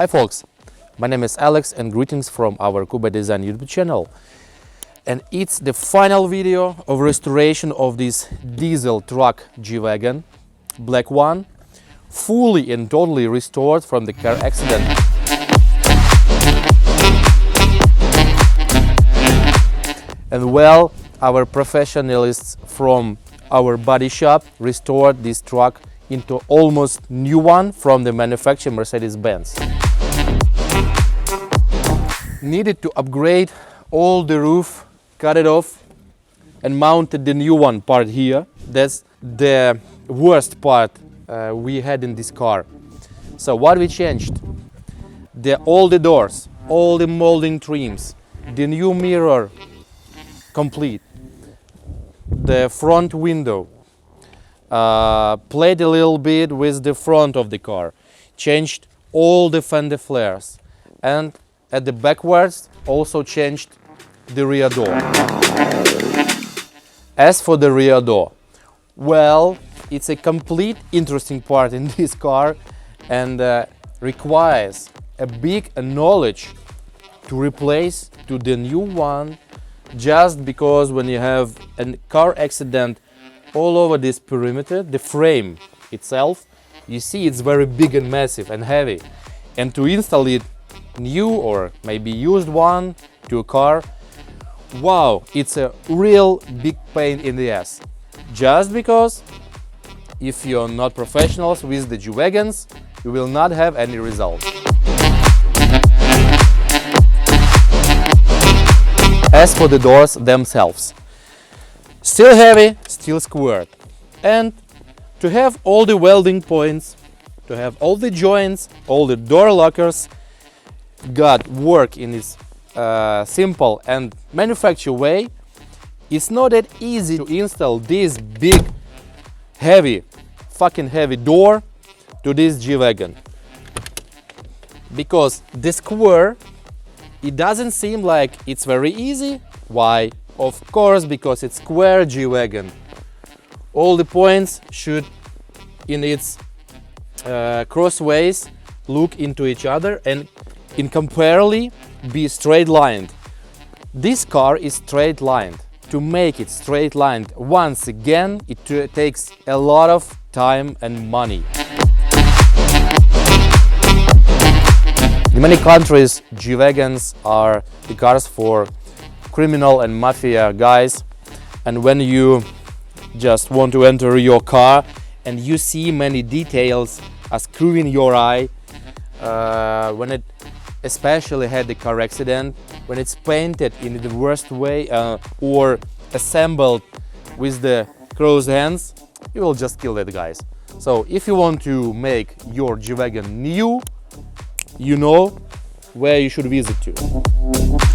Hi folks, my name is Alex and greetings from our Kuba Design YouTube channel. And it's the final video of restoration of this diesel truck G Wagon, black one, fully and totally restored from the car accident. And well, our professionals from our body shop restored this truck into almost new one from the manufacturer Mercedes-Benz. Needed to upgrade all the roof, cut it off and mounted the new one part here. That's the worst part we had in this car. So what we changed? All the doors, all the molding trims, the new mirror complete, the front window, played a little bit with the front of the car, changed all the fender flares, and at the backwards also changed the rear door. As for the rear door, well, it's a complete interesting part in this car and requires a big knowledge to replace to the new one, just because when you have a car accident all over this perimeter, the frame itself, you see it's very big and massive and heavy, and to install it new or maybe used one to a car, wow, it's a real big pain in the ass. Just because if you're not professionals with the G Wagons, you will not have any results. As for the doors themselves, still heavy, still squared, and to have all the welding points, to have all the joints, all the door lockers got work in this simple and manufactured way, it's not that easy to install this big, heavy, fucking heavy door to this G Wagon. Because the square, it doesn't seem like it's very easy. Why? Of course, because it's square G Wagon. All the points should, in its crossways, look into each other and incomparably be straight lined. This car is straight lined. To make it straight lined once again, it takes a lot of time and money. In many countries, G Wagons are the cars for criminal and mafia guys, and when you just want to enter your car and you see many details are screwing your eye, when it especially had the car accident, when it's painted in the worst way or assembled with the closed hands, you will just kill that, guys. So if you want to make your G Wagon new, you know where you should visit to.